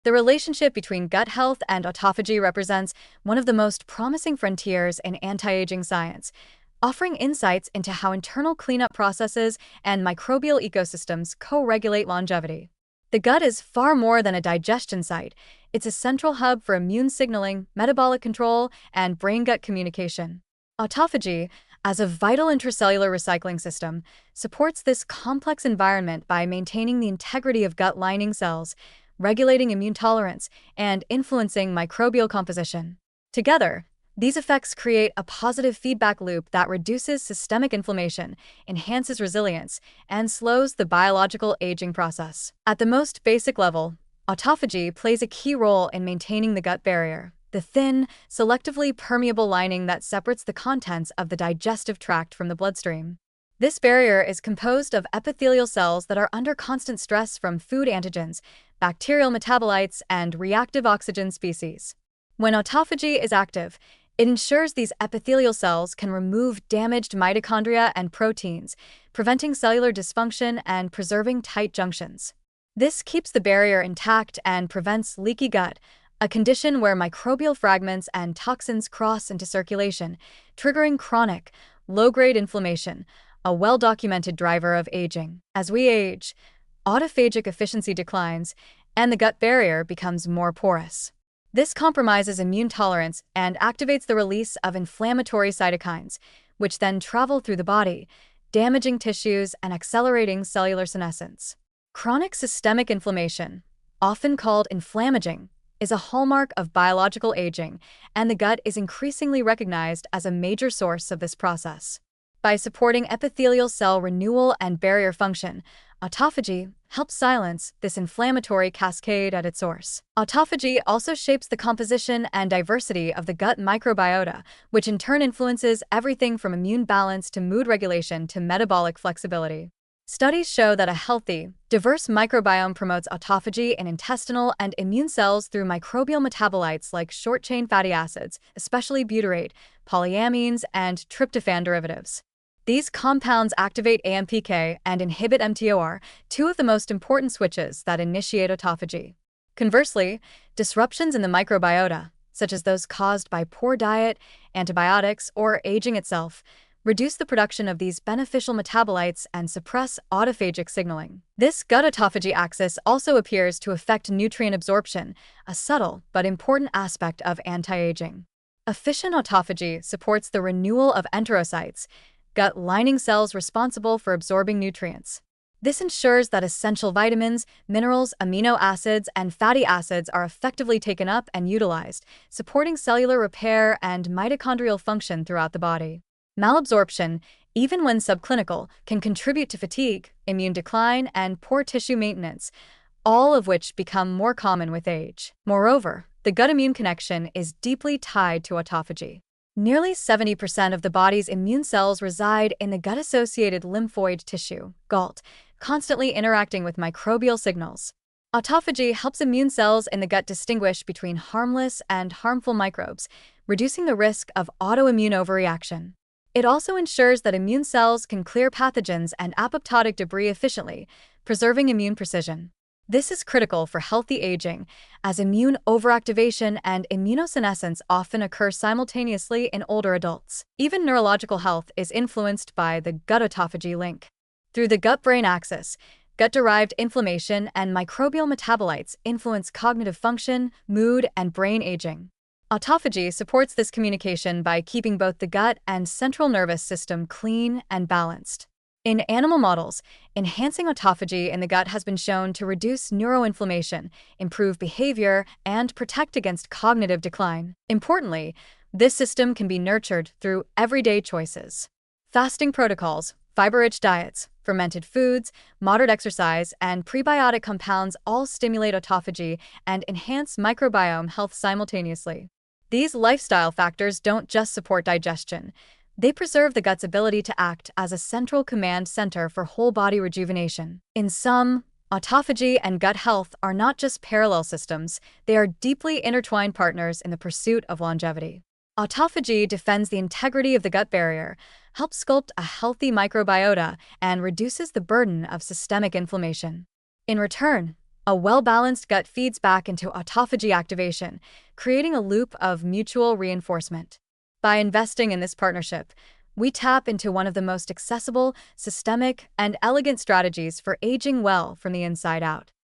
The relationship between gut health and autophagy represents one of the most promising frontiers in anti-aging science, offering insights into how internal cleanup processes and microbial ecosystems co-regulate longevity. The gut is far more than a digestion site. It's a central hub for immune signaling, metabolic control, and brain-gut communication. Autophagy, as a vital intracellular recycling system, supports this complex environment by maintaining the integrity of gut lining cells, regulating immune tolerance, and influencing microbial composition. Together, these effects create a positive feedback loop that reduces systemic inflammation, enhances resilience, and slows the biological aging process. At the most basic level, autophagy plays a key role in maintaining the gut barrier, the thin, selectively permeable lining that separates the contents of the digestive tract from the bloodstream. This barrier is composed of epithelial cells that are under constant stress from food antigens, bacterial metabolites, and reactive oxygen species. When autophagy is active, it ensures these epithelial cells can remove damaged mitochondria and proteins, preventing cellular dysfunction and preserving tight junctions. This keeps the barrier intact and prevents leaky gut, a condition where microbial fragments and toxins cross into circulation, triggering chronic, low-grade inflammation, a well-documented driver of aging. As we age, autophagic efficiency declines, and the gut barrier becomes more porous. This compromises immune tolerance and activates the release of inflammatory cytokines, which then travel through the body, damaging tissues and accelerating cellular senescence. Chronic systemic inflammation, often called inflammaging, is a hallmark of biological aging, and the gut is increasingly recognized as a major source of this process. By supporting epithelial cell renewal and barrier function, autophagy helps silence this inflammatory cascade at its source. Autophagy also shapes the composition and diversity of the gut microbiota, which in turn influences everything from immune balance to mood regulation to metabolic flexibility. Studies show that a healthy, diverse microbiome promotes autophagy in intestinal and immune cells through microbial metabolites like short-chain fatty acids, especially butyrate, polyamines, and tryptophan derivatives. These compounds activate AMPK and inhibit mTOR, two of the most important switches that initiate autophagy. Conversely, disruptions in the microbiota, such as those caused by poor diet, antibiotics, or aging itself, reduce the production of these beneficial metabolites and suppress autophagic signaling. This gut autophagy axis also appears to affect nutrient absorption, a subtle but important aspect of anti-aging. Efficient autophagy supports the renewal of enterocytes, gut lining cells responsible for absorbing nutrients. This ensures that essential vitamins, minerals, amino acids, and fatty acids are effectively taken up and utilized, supporting cellular repair and mitochondrial function throughout the body. Malabsorption, even when subclinical, can contribute to fatigue, immune decline, and poor tissue maintenance, all of which become more common with age. Moreover, the gut-immune connection is deeply tied to autophagy. Nearly 70% of the body's immune cells reside in the gut-associated lymphoid tissue, GALT, constantly interacting with microbial signals. Autophagy helps immune cells in the gut distinguish between harmless and harmful microbes, reducing the risk of autoimmune overreaction. It also ensures that immune cells can clear pathogens and apoptotic debris efficiently, preserving immune precision. This is critical for healthy aging, as immune overactivation and immunosenescence often occur simultaneously in older adults. Even neurological health is influenced by the gut autophagy link. Through the gut-brain axis, gut-derived inflammation and microbial metabolites influence cognitive function, mood, and brain aging. Autophagy supports this communication by keeping both the gut and central nervous system clean and balanced. In animal models, enhancing autophagy in the gut has been shown to reduce neuroinflammation, improve behavior, and protect against cognitive decline. Importantly, this system can be nurtured through everyday choices. Fasting protocols, fiber-rich diets, fermented foods, moderate exercise, and prebiotic compounds all stimulate autophagy and enhance microbiome health simultaneously. These lifestyle factors don't just support digestion. They preserve the gut's ability to act as a central command center for whole-body rejuvenation. In sum, autophagy and gut health are not just parallel systems, they are deeply intertwined partners in the pursuit of longevity. Autophagy defends the integrity of the gut barrier, helps sculpt a healthy microbiota, and reduces the burden of systemic inflammation. In return, A well-balanced gut feeds back into autophagy activation, creating a loop of mutual reinforcement. By investing in this partnership, we tap into one of the most accessible, systemic, and elegant strategies for aging well from the inside out.